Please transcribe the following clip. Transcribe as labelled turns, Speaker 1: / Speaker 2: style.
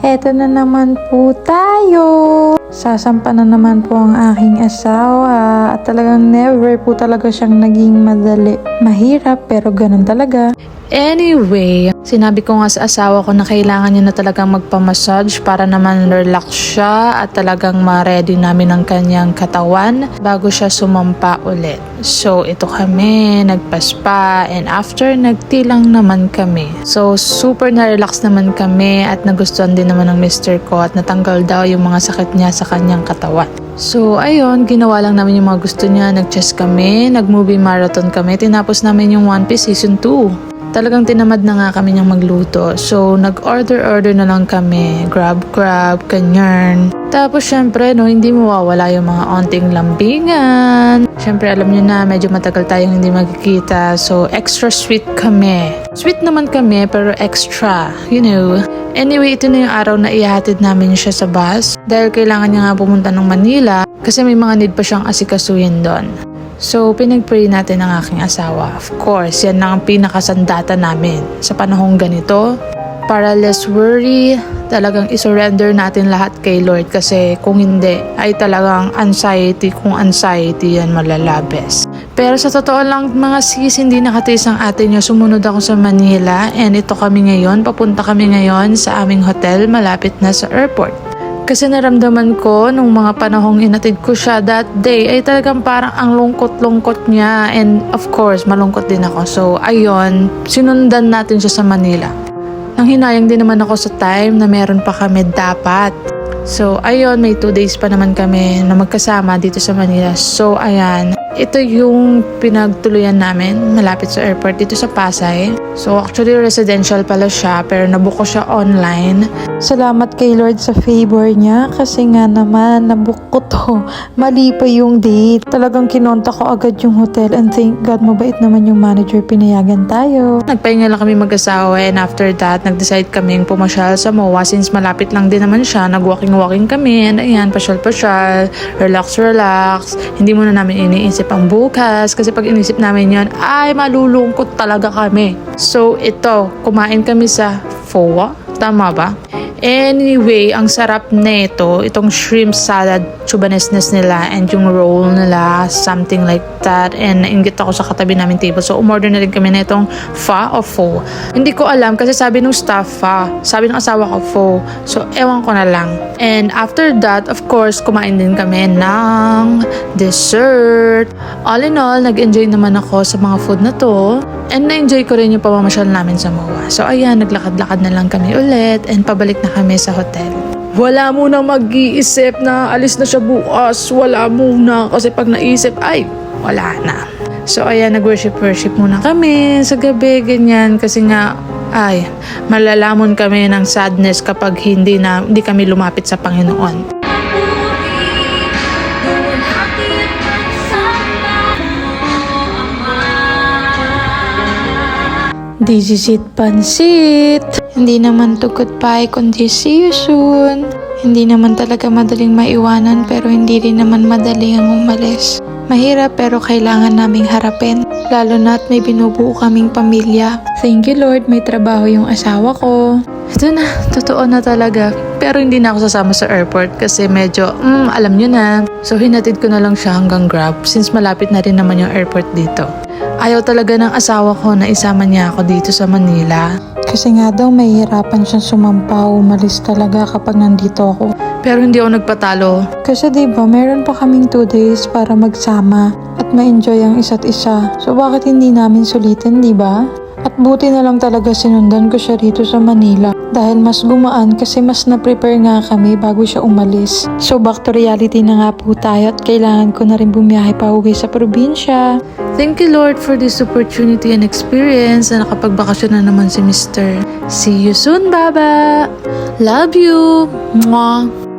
Speaker 1: Eto na naman po tayo. Sasampa na naman po ang aking asawa at talagang never po talaga siyang naging madali. Mahirap pero ganun talaga. Anyway, sinabi ko nga sa asawa ko na kailangan niya na talagang magpamassage para naman relax siya at talagang ma-ready namin ang kanyang katawan bago siya sumampa ulit. So, ito kami, nagpaspa, and after, nagtilang naman kami. So, super na-relax naman kami at nagustuhan din naman ng mister ko at natanggal daw yung mga sakit niya sa kanyang katawan. So, ayun, ginawa lang namin yung mga gusto niya. Nag-chess kami, nag-movie marathon kami, tinapos namin yung One Piece Season 2. Talagang tinamad na nga kami niyang magluto. So, nag-order na lang kami. Grab, ganyan. Tapos, syempre, no, hindi mawawala yung mga onting lambingan. Syempre, alam niyo na, medyo matagal tayong hindi magkikita. So, extra sweet kami. Sweet naman kami, pero extra. You know. Anyway, ito na yung araw na ihahatid namin siya sa bus. Dahil kailangan niya nga pumunta ng Manila. Kasi may mga need pa siyang asikasuhin doon. So, pinag-pray natin ang aking asawa. Of course, yan ang pinakasandata namin sa panahong ganito. Para less worry, talagang isurrender natin lahat kay Lord kasi kung hindi, ay talagang anxiety. Kung anxiety, yan malalabes. Pero sa totoo lang mga sis, hindi nakatiis ang ate niyo. Sumunod ako sa Manila and ito kami ngayon. Papunta kami ngayon sa aming hotel malapit na sa airport. Kasi naramdaman ko nung mga panahong inatid ko siya that day ay talagang parang ang lungkot-lungkot niya and of course malungkot din ako. So ayun, sinundan natin siya sa Manila. Nang hinayang din naman ako sa time na meron pa kami dapat. So ayun, may 2 days pa naman kami na magkasama dito sa Manila. So ayan, ito yung pinagtuluyan namin malapit sa airport dito sa Pasay. So actually residential pala siya pero nabook ko siya online. Salamat kay Lord sa favor niya kasi nga naman nabook ko to. Mali pa yung date. Talagang kinonta ko agad yung hotel and thank God mabait naman yung manager, pinayagan tayo. Nagpahinga lang kami mag-asawa and after that nag-decide kaming pumasyal sa MOA since malapit lang din naman siya. Nag-walking kami and ayan, pasyal, relax. Hindi muna namin iniisip ang bukas kasi pag inisip namin yun ay malulungkot talaga kami. So ito, kumain kami sa FOA. Tama ba? Anyway, ang sarap nito, itong shrimp salad, chubanesnes nila, and yung roll nila, something like that. And nainggit ako sa katabi namin table. So, umorder na rin kami na itong pho o pho. Hindi ko alam kasi sabi nung staff pho. Sabi ng asawa ko pho. So, ewan ko na lang. And after that, of course, kumain din kami ng dessert. All in all, nag-enjoy naman ako sa mga food na to. And na-enjoy ko rin yung pamamasyal namin sa MOA. So, ayan, naglakad-lakad na lang kami ulit and pabalik na kami sa hotel. Wala munang mag-iisip na alis na siya bukas. Wala muna. Kasi pag naisip, ay, wala na. So, ayan, nag-worship muna kami sa gabi, ganyan. Kasi nga, ay, malalamon kami ng sadness kapag hindi kami lumapit sa Panginoon. This is it, pansit. Hindi naman to goodbye, kundi see you soon. Hindi naman talaga madaling maiwanan pero hindi rin naman madali ang umalis. Mahirap pero kailangan naming harapin. Lalo na't may binubuo kaming pamilya. Thank you Lord, may trabaho yung asawa ko. Ito na, totoo na talaga. Pero hindi na ako sasama sa airport kasi medyo, alam nyo na. So hinatid ko na lang siya hanggang Grab since malapit na rin naman yung airport dito. Ayaw talaga ng asawa ko na isama niya ako dito sa Manila. Kasi nga daw mahihirapan siyang sumampaw, umalis talaga kapag nandito ako. Pero hindi ako nagpatalo. Kasi diba, meron pa kaming 2 days para magsama at ma-enjoy ang isa't isa. So bakit hindi namin sulitin, diba? At buti na lang talaga sinundan ko siya rito sa Manila dahil mas gumaan kasi mas na-prepare nga kami bago siya umalis. So back to reality na nga po tayo at kailangan ko na rin bumiyahe pa uwi sa probinsya. Thank you Lord for this opportunity and experience na nakapagbakasyon na naman si Mr. See you soon, Baba! Love you! Mwah!